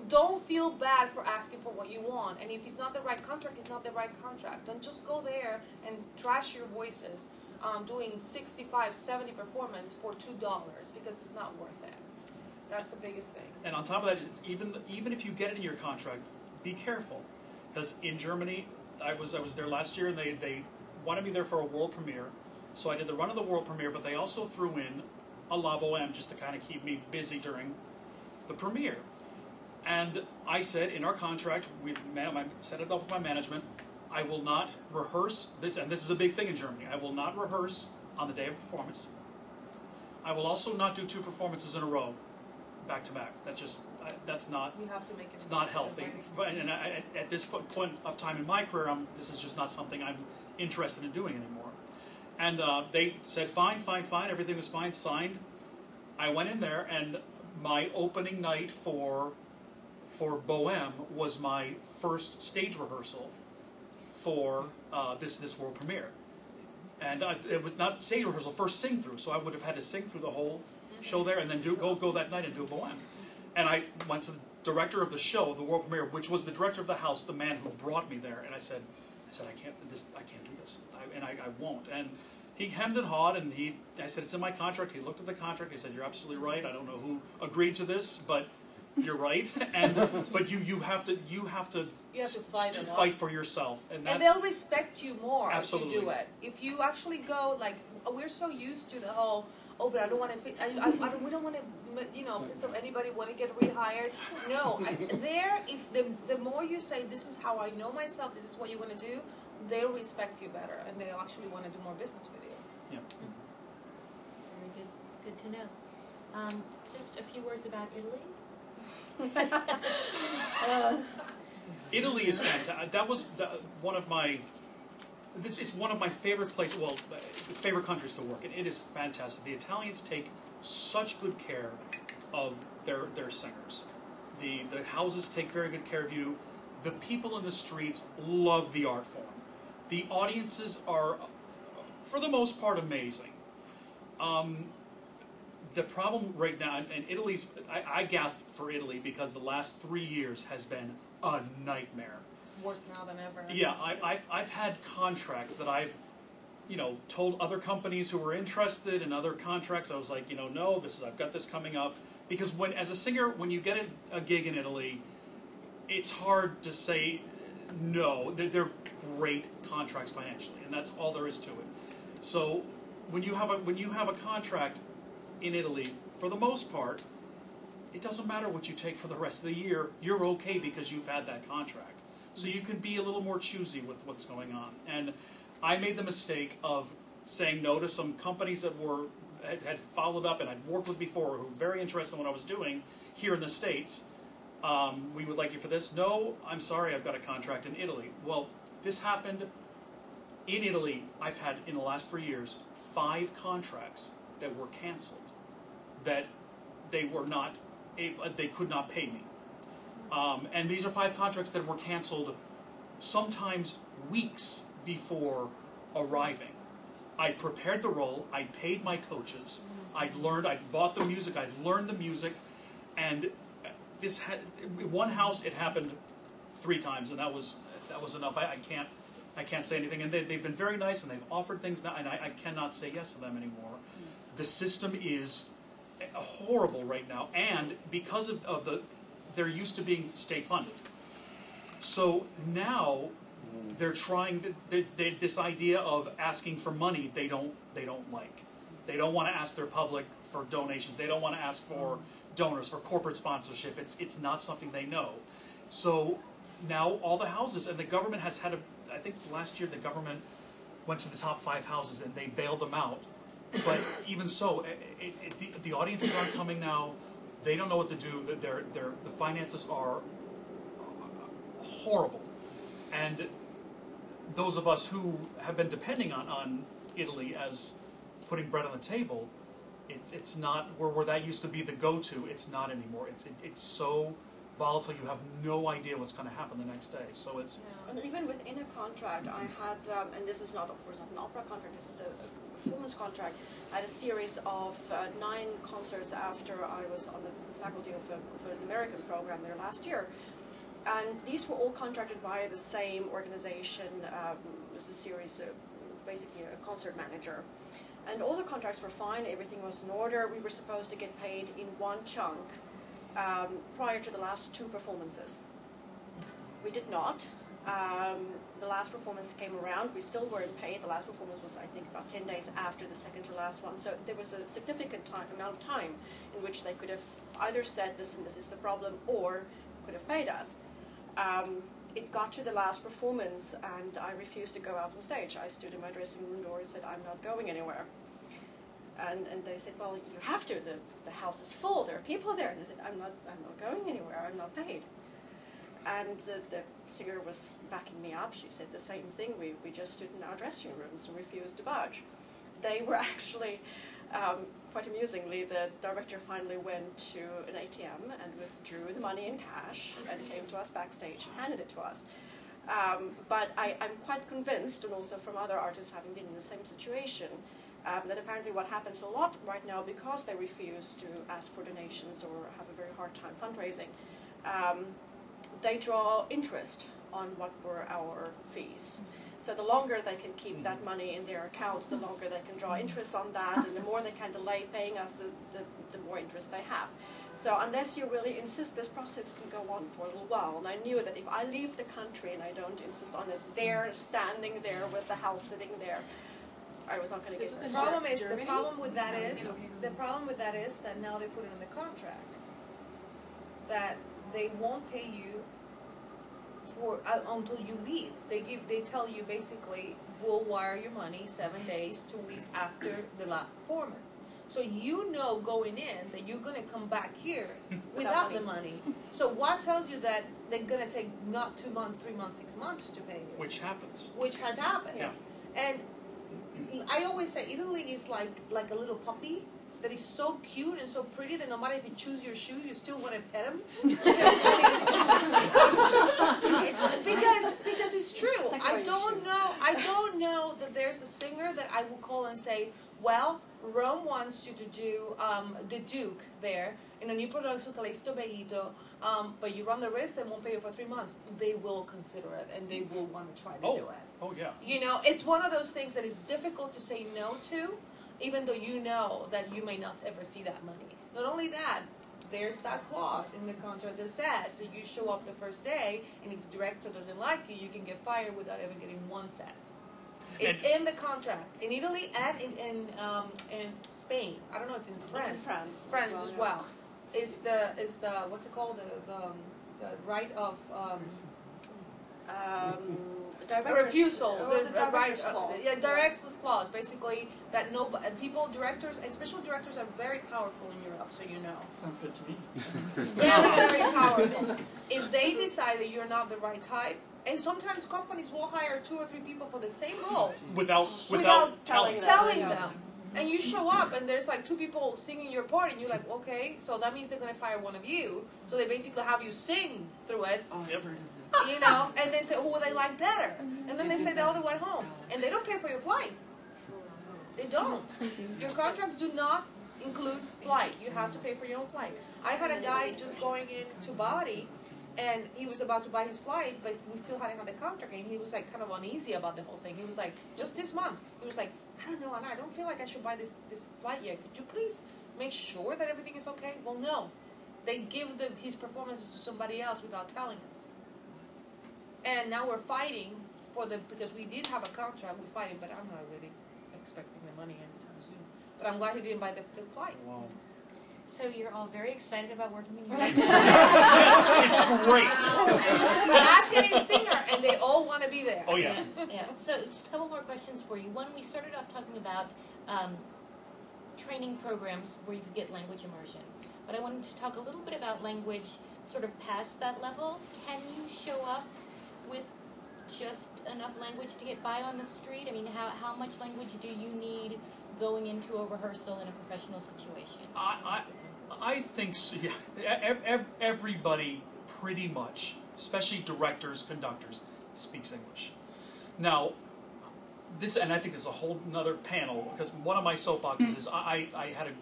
[SPEAKER 4] Don't feel bad for asking for what you want. And if it's not the right contract, it's not the right contract. Don't just go there and trash your voices doing 65, 70 performance for $2 because it's not worth it. That's the biggest thing.
[SPEAKER 3] And on top of that, even if you get it in your contract, be careful. Because in Germany, I was there last year, and they wanted me there for a world premiere. So I did the run of the world premiere, but they also threw in a La Boheme just to kind of keep me busy during the premiere. And I said in our contract, I set it up with my management, I will not rehearse this, and this is a big thing in Germany. I will not rehearse on the day of performance. I will also not do 2 performances in a row, back to back. That's not.
[SPEAKER 4] You have to make it.
[SPEAKER 3] It's not healthy. And at this point of time in my career, this is just not something I'm interested in doing anymore. And they said, fine, everything was fine, signed. I went in there, and my opening night for Bohème was my first stage rehearsal for this world premiere. And it was not stage rehearsal, first sing through. So I would have had to sing through the whole show there, and then go that night and do a Bohème. And I went to the director of the show, the world premiere, which was the director of the house, the man who brought me there, and I said, I can't do this, and I won't. And he hemmed and hawed, and I said, it's in my contract. He looked at the contract. He said, you're absolutely right. I don't know who agreed to this, but you're right. And but you have to fight for yourself, and
[SPEAKER 4] they'll respect you more
[SPEAKER 3] absolutely.
[SPEAKER 4] If you do it. If you actually go, like, we're so used to the whole, but I don't want to. We don't want to, piss off anybody. Want to get rehired? No. If the more you say, this is how I know myself, this is what you want to do, they'll respect you better, and they'll actually want to do more business with you.
[SPEAKER 3] Yeah.
[SPEAKER 2] Very good. Good to know. Just a few words about Italy.
[SPEAKER 3] Italy is fantastic. That was one of my. It's one of my favorite places. Well, favorite countries to work in. It is fantastic. The Italians take such good care of their singers. The houses take very good care of you. The people in the streets love the art form. The audiences are, for the most part, amazing. the problem right now, and Italy's, I gasped for Italy because the last 3 years has been a nightmare.
[SPEAKER 4] It's worse now than ever.
[SPEAKER 3] Yeah, I've had contracts that I've, told other companies who were interested in other contracts. I was like, no, I've got this coming up. Because as a singer, when you get a gig in Italy, it's hard to say no. They're great contracts financially, and that's all there is to it. So when you have a contract in Italy, for the most part, it doesn't matter what you take for the rest of the year. You're okay because you've had that contract. So you can be a little more choosy with what's going on. And I made the mistake of saying no to some companies that had followed up and I'd worked with before, who were very interested in what I was doing here in the States. We would like you for this. No, I'm sorry, I've got a contract in Italy. Well, this happened in Italy. I've had, in the last 3 years, 5 contracts that were canceled, that they could not pay me. And these are 5 contracts that were canceled sometimes weeks before arriving. I prepared the role, I paid my coaches, I'd bought the music, I'd learned the music, and one house, it happened 3 times, and that was enough. I can't say anything, and they've been very nice, and they've offered things now, and I cannot say yes to them anymore. The system is horrible right now, and because of they're used to being state funded. So now they're trying this idea of asking for money. They don't like. They don't want to ask their public for donations. They don't want to ask for donors, for corporate sponsorship. It's not something they know. So now all the houses, and the government has had I think last year the government went to the top 5 houses and they bailed them out. But even so, the audiences aren't coming now. They don't know what to do. The finances are horrible. And those of us who have been depending on Italy as putting bread on the table, it's not where that used to be the go-to. It's not anymore. It's so volatile. You have no idea what's going to happen the next day. So it's
[SPEAKER 5] and even within a contract, I had, and this is not, of course, not an opera contract. This is a performance contract. I had a series of 9 concerts after I was on the faculty of an American program there last year. And these were all contracted via the same organization. It was a series, basically a concert manager. And all the contracts were fine, everything was in order. We were supposed to get paid in one chunk prior to the last 2 performances. We did not. The last performance came around, we still weren't paid. The last performance was, I think, about 10 days after the second to last one. So there was a significant amount of time in which they could have either said, listen, this is the problem, or could have paid us. It got to the last performance and I refused to go out on stage. I stood in my dressing room door and said, I'm not going anywhere. And they said, well, you have to. The house is full. There are people there. And I said, I'm not going anywhere. I'm not paid. And the singer was backing me up. She said the same thing. We just stood in our dressing rooms and refused to budge. They were actually, quite amusingly, the director finally went to an ATM and withdrew the money in cash and came to us backstage and handed it to us. But I'm quite convinced, and also from other artists having been in the same situation, that apparently what happens a lot right now, because they refuse to ask for donations or have a very hard time fundraising, they draw interest on what were our fees. So the longer they can keep that money in their accounts, the longer they can draw interest on that, and the more they can delay paying us, the more interest they have. So unless you really insist, this process can go on for a little while. And I knew that if I leave the country and I don't insist on it, they're standing there with the house sitting there, I was not going to get this.
[SPEAKER 4] The problem with that is that now they put it in the contract that they won't pay you for until you leave. They tell you basically, we'll wire your money 7 days, 2 weeks after the last performance. So you know going in that you're going to come back here without the money. So what tells you that they're going to take not 2 months, 3 months, 6 months to pay you?
[SPEAKER 3] which happens.
[SPEAKER 4] Which has happened.
[SPEAKER 3] Yeah.
[SPEAKER 4] And I always say Italy is like a little puppy that is so cute and so pretty that no matter if you choose your shoes, you still want to pet him. Because Because it's true. I don't know that there's a singer that I will call and say, well, Rome wants you to do the Duke there in a new production, Calixto Beito, but you run the risk, they won't pay you for 3 months. They will consider it, and they will want to try to do it.
[SPEAKER 3] Oh, yeah.
[SPEAKER 4] You know, it's one of those things that is difficult to say no to, even though you know that you may not ever see that money. Not only that, there's that clause in the contract that says that you show up the first day, and if the director doesn't like you, you can get fired without ever getting 1 cent. It's in the contract in Italy and in Spain. I don't know if in France.
[SPEAKER 5] It's in France.
[SPEAKER 4] France as well. Is the what's it called, the right of refusal, the right
[SPEAKER 5] clause.
[SPEAKER 4] Yeah, director's clause. Basically, that no directors, special directors are very powerful in Europe, so you know.
[SPEAKER 3] Sounds good to me.
[SPEAKER 4] Very, very powerful. If they decide that you're not the right type, and sometimes companies will hire 2 or 3 people for the same role
[SPEAKER 3] without telling
[SPEAKER 4] them. And you show up, and there's like 2 people singing your part, and you're like, okay, so that means they're going to fire one of you. So they basically have you sing through it, you know, and they say, who would they like better? And then they say the other went home. And they don't pay for your flight. They don't. Your contracts do not include flight. You have to pay for your own flight. I had a guy just going into Bali, and he was about to buy his flight, but we still hadn't had the contract, and he was like kind of uneasy about the whole thing. He was like, just this month, he was like, I don't know, Anna, I don't feel like I should buy this flight yet. Could you please make sure that everything is okay? Well, no. They give his performances to somebody else without telling us. And now we're fighting because we did have a contract, we're fighting, but I'm not really expecting the money anytime soon. But I'm glad he didn't buy the flight.
[SPEAKER 3] Wow.
[SPEAKER 2] So you're all very excited about working in Europe?
[SPEAKER 3] It's great.
[SPEAKER 4] Ask any singer, and they all want to be there.
[SPEAKER 3] Oh, yeah.
[SPEAKER 2] Yeah. So just a couple more questions for you. One, we started off talking about training programs where you could get language immersion. But I wanted to talk a little bit about language sort of past that level. Can you show up with just enough language to get by on the street? I mean, how much language do you need going into a rehearsal in a professional situation?
[SPEAKER 3] I think so, yeah. Everybody pretty much, especially directors, conductors, speaks English. Now, and I think this is a whole nother panel, because one of my soapboxes is I had a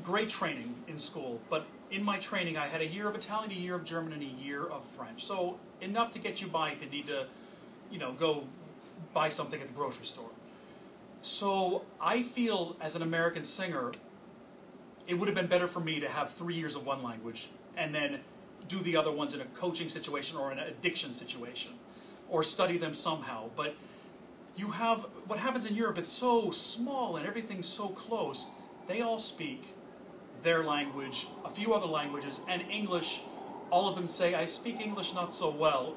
[SPEAKER 3] great training in school, but in my training I had a year of Italian, a year of German, and a year of French. So enough to get you by if you need to, go buy something at the grocery store. So I feel as an American singer, it would have been better for me to have 3 years of one language and then do the other ones in a coaching situation or in an addiction situation, or study them somehow. But what happens in Europe, it's so small and everything's so close. They all speak their language, a few other languages, and English. All of them say, I speak English not so well,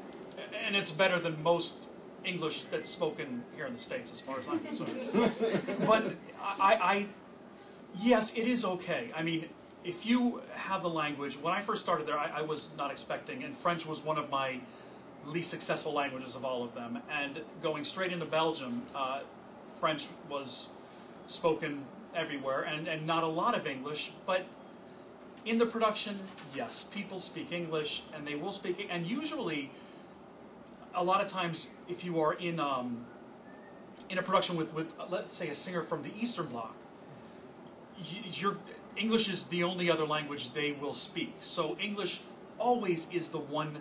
[SPEAKER 3] and it's better than most English that's spoken here in the States, as far as I'm concerned. But yes, it is okay. I mean, if you have the language, when I first started there, I was not expecting, and French was one of my least successful languages of all of them. And going straight into Belgium, French was spoken everywhere, and not a lot of English, but in the production, yes, people speak English, and they will speak, and usually, a lot of times, if you are in a production with let's say, a singer from the Eastern Bloc, your English is the only other language they will speak. So English always is the one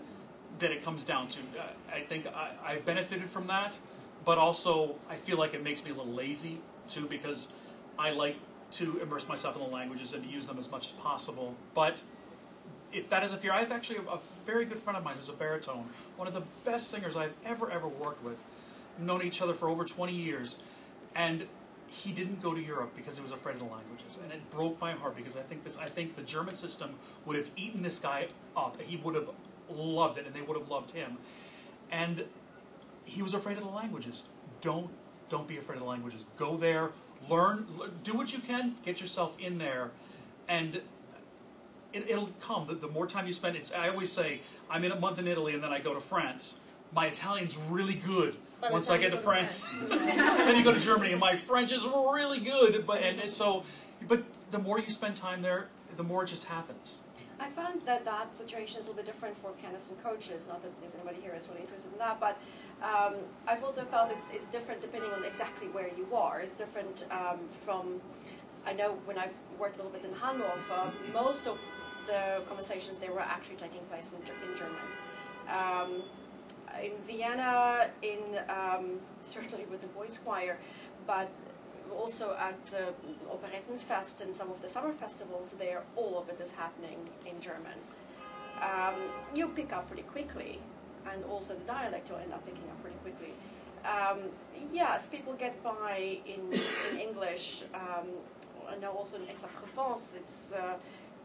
[SPEAKER 3] that it comes down to. I think I've benefited from that, but also I feel like it makes me a little lazy too, because I like to immerse myself in the languages and to use them as much as possible. But if that is a fear, I have actually a very good friend of mine who's a baritone, one of the best singers I've ever worked with. We've known each other for over 20 years, and he didn't go to Europe because he was afraid of the languages, and it broke my heart, because I think the German system would have eaten this guy up. He would have loved it, and they would have loved him. And he was afraid of the languages. Don't be afraid of the languages. Go there, learn, do what you can, get yourself in there, and it'll come. The more time you spend, I always say, I'm in a month in Italy and then I go to France. My Italian's really good once I get to France. Then you go to Germany and my French is really good. But the more you spend time there, the more it just happens.
[SPEAKER 5] I found that that situation is a little bit different for pianists and coaches. Not that there's anybody here who's really interested in that, but I've also felt it's different depending on exactly where you are. It's different from, I know when I've worked a little bit in Hannover, most of the conversations there were actually taking place in German. In Vienna, certainly with the boys' choir, but also at Operettenfest and some of the summer festivals there, all of it is happening in German. You pick up pretty quickly, and also the dialect you'll end up picking up pretty quickly. Yes, people get by in English. I know also in Aix-en-Provence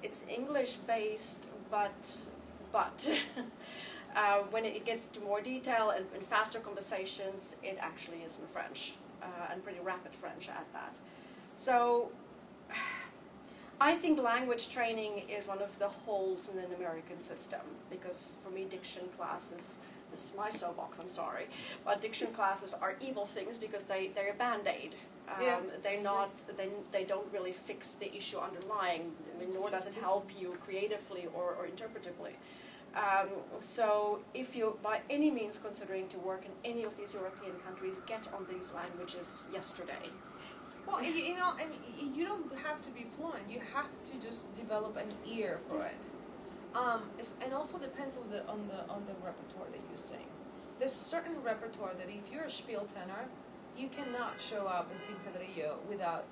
[SPEAKER 5] it's English-based, but when it gets to more detail and faster conversations, it actually is in French, and pretty rapid French at that. So I think language training is one of the holes in an American system, because for me diction classes, this is my soapbox, I'm sorry, but diction classes are evil things because they're a band-aid. They don't really fix the issue underlying, nor does it help you creatively or interpretively. So if you by any means considering to work in any of these European countries, get on these languages yesterday.
[SPEAKER 7] Well, you know, and you don't have to be fluent. You have to just develop an ear for it. And also depends on the repertoire that you sing. There's certain repertoire that if you're a Spiel tenor, you cannot show up and sing Pedrillo without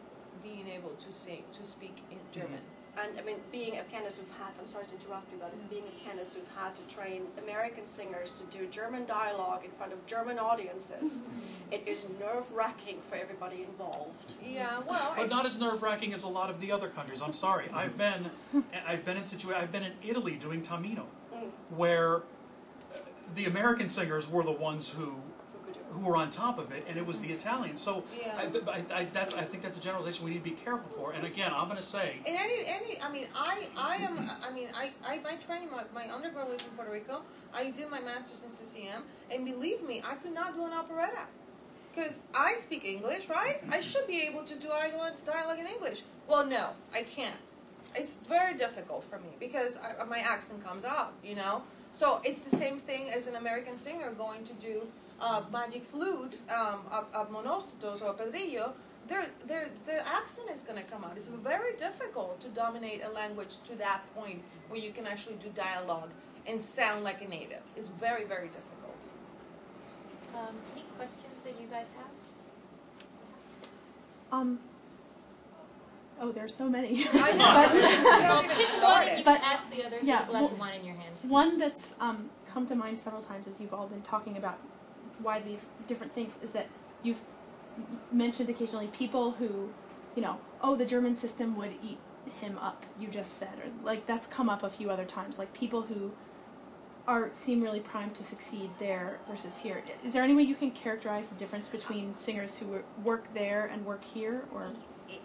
[SPEAKER 7] being able to speak in German.
[SPEAKER 5] And I mean, being a pianist who've had, I'm sorry to interrupt you, but being a pianist who've had to train American singers to do German dialogue in front of German audiences, it is nerve-wracking for everybody involved.
[SPEAKER 7] Yeah, well,
[SPEAKER 3] but not as nerve-wracking as a lot of the other countries. I'm sorry. I've been in Italy doing Tamino, where the American singers were the ones who were on top of it, and it was the Italians. So
[SPEAKER 7] yeah.
[SPEAKER 3] I think that's a generalization we need to be careful for. And again, I'm going to say,
[SPEAKER 7] in my training, my undergrad was in Puerto Rico. I did my master's in CCM, and believe me, I could not do an operetta because I speak English, right? I should be able to do dialogue in English. Well, no, I can't. It's very difficult for me because my accent comes out, you know. So it's the same thing as an American singer going to do magic flute, monostatos or pedrillo. Their accent is going to come out. It's very difficult to dominate a language to that point where you can actually do dialogue and sound like a native. It's very, very difficult.
[SPEAKER 2] Any questions that you guys have?
[SPEAKER 6] Oh, there's so many.
[SPEAKER 7] I know.
[SPEAKER 2] You can ask the others with less than one in your hand.
[SPEAKER 6] One that's come to mind several times as you've all been talking about widely different things is that you've mentioned occasionally people who, you know, oh, the German system would eat him up, you just said, or like that's come up a few other times, like people who seem really primed to succeed there versus here. Is there any way you can characterize the difference between singers who work there and work here, or?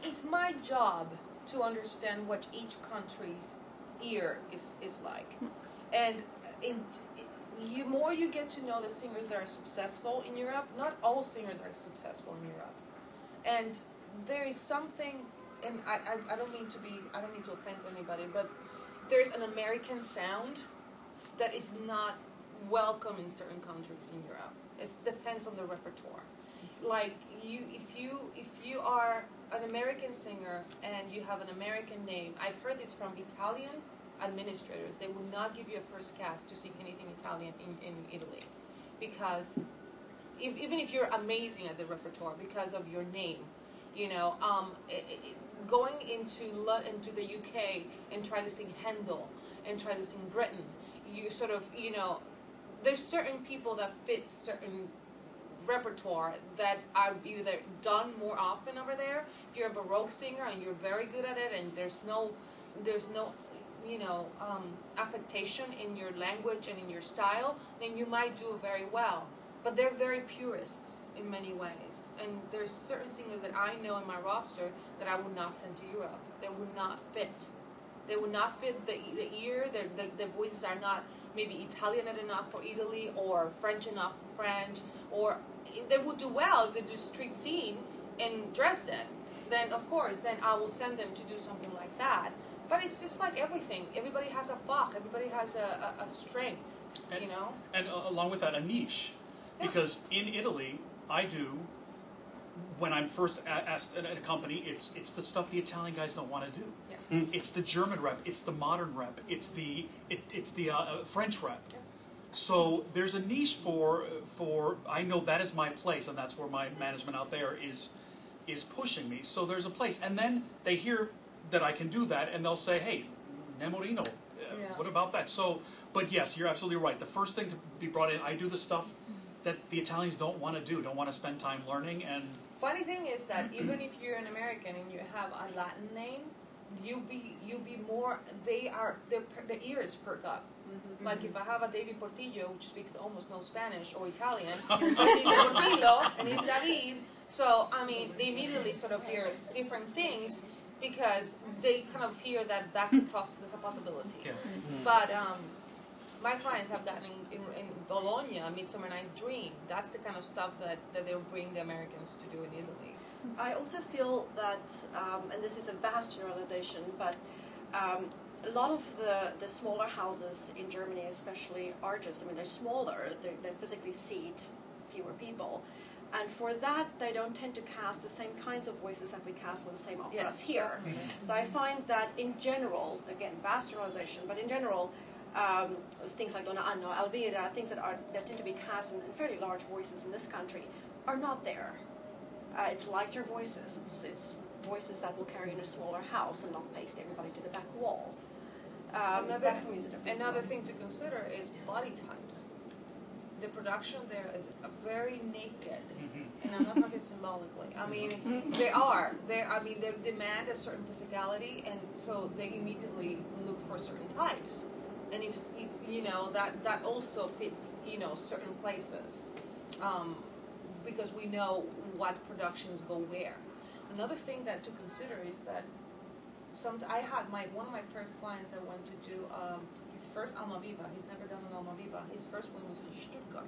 [SPEAKER 7] It's my job to understand what each country's ear is like, and the more you get to know the singers that are successful in Europe, not all singers are successful in Europe, and there is something, and I don't mean to offend anybody, but there's an American sound that is not welcome in certain countries in Europe. It depends on the repertoire. Like if you are an American singer and you have an American name, I've heard this from Italian administrators. They will not give you a first cast to sing anything Italian in Italy, because even if you're amazing at the repertoire because of your name, you know, going into the UK and try to sing Handel and try to sing Britain, you sort of, you know, there's certain people that fit certain repertoire that are either done more often over there. If you're a Baroque singer and you're very good at it, and there's no you know, affectation in your language and in your style, then you might do very well. But they're very purists in many ways. And there's certain singers that I know in my roster that I would not send to Europe. They would not fit. They would not fit the ear. Their voices are not maybe Italian enough for Italy, or French enough for French, or they would do well if they do street scene in Dresden. Then, of course, then I will send them to do something like that. But it's just like everything. Everybody has a flaw. Everybody has a strength,
[SPEAKER 3] And,
[SPEAKER 7] you know?
[SPEAKER 3] And along with that, a niche.
[SPEAKER 7] Yeah.
[SPEAKER 3] Because in Italy, I do, when I'm first asked at a company, it's the stuff the Italian guys don't want to do.
[SPEAKER 7] Yeah.
[SPEAKER 3] It's the German rep, it's the modern rep, it's the French rep.
[SPEAKER 7] Yeah.
[SPEAKER 3] So there's a niche for I know that is my place, and that's where my management out there is pushing me. So there's a place, and then they hear that I can do that, and they'll say, "Hey, Nemorino, what about that?" So, but yes, you're absolutely right. The first thing to be brought in, I do the stuff that the Italians don't want to do, don't want to spend time learning, and
[SPEAKER 7] Funny thing is that even if you're an American and you have a Latin name, you be more. The ears perk up. Like if I have a David Portillo, which speaks almost no Spanish or Italian, but he's Portillo and he's David. So I mean, they immediately sort of hear different things because they kind of hear that there's a possibility.
[SPEAKER 3] yeah.
[SPEAKER 7] But my clients have gotten in Bologna, A Midsummer Night's Dream. That's the kind of stuff that they'll bring the Americans to do in Italy.
[SPEAKER 5] I also feel that, and this is a vast generalization, but a lot of the smaller houses in Germany especially are just, I mean, they're smaller, they physically seat fewer people. And for that, they don't tend to cast the same kinds of voices that we cast for the same operas here. So I find that in general, again, vast generalization, but in general, things like Donna Anna, Elvira, things that tend to be cast in fairly large voices in this country, are not there. It's lighter voices. It's voices that will carry in a smaller house and not paste everybody to the back wall. That for me is a difference.
[SPEAKER 7] Another thing to consider is body types. The production there is very naked, and I'm not talking symbolically. I mean, they demand a certain physicality, and so they immediately look for certain types. And if you know that also fits, you know, certain places, because we know what productions go where. Another thing that to consider is that I had one of my first clients that went to do his first Alma Viva. He's never done an Alma Viva. His first one was in Stuttgart.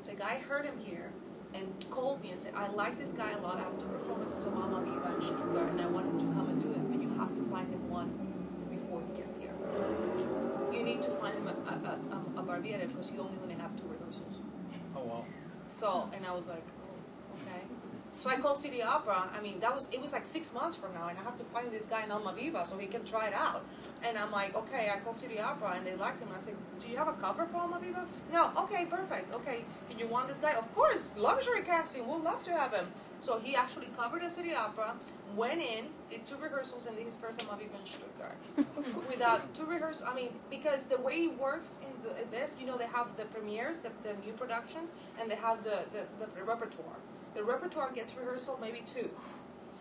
[SPEAKER 7] The guy heard him here and called me and said, "I like this guy a lot. I have two performances of Alma Viva in Stuttgart, and I want him to come and do it. But you have to find him one before he gets here. You need to find him a barbiere because you're only going to have 2 rehearsals."
[SPEAKER 3] Oh wow.
[SPEAKER 7] So, and I was like, oh, okay. So I called City Opera. I mean, it was like 6 months from now, and I have to find this guy in Alma Viva so he can try it out. And I'm like, okay, I called City Opera, and they liked him. I said, do you have a cover for Alma Viva? No. Okay, perfect. Okay, can you want this guy? Of course, luxury casting. We'll love to have him. So he actually covered the City Opera, went in, did 2 rehearsals, and did his first Alma Viva in Stuttgart. Without 2 rehearsals, I mean, because the way it works in this, you know, they have the premieres, the new productions, and they have the repertoire. The repertoire gets rehearsal maybe 2.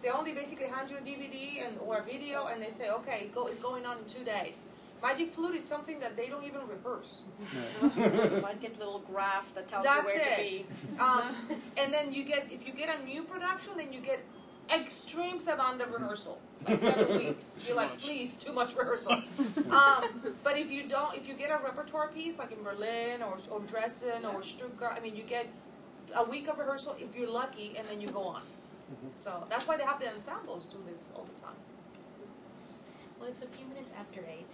[SPEAKER 7] They only basically hand you a DVD or a video, and they say, okay, it's going on in 2 days. Magic Flute is something that they don't even rehearse.
[SPEAKER 5] You might get a little graph that tells you where to be.
[SPEAKER 7] And then if you get a new production, then you get extreme amount of rehearsal, like 7 weeks. You're like, please, too much rehearsal. But if you get a repertoire piece, like in Berlin or Dresden or Stuttgart, I mean, you get a week of rehearsal if you're lucky, and then you go on. So that's why they have the ensembles do this all the time.
[SPEAKER 2] Well, it's a few minutes after 8.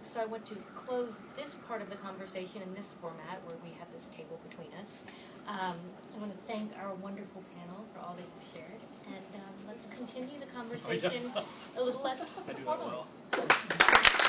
[SPEAKER 2] So I want to close this part of the conversation in this format where we have this table between us. I want to thank our wonderful panel for all that you've shared, and let's continue the conversation a little less
[SPEAKER 3] I do that
[SPEAKER 2] formally.
[SPEAKER 3] well.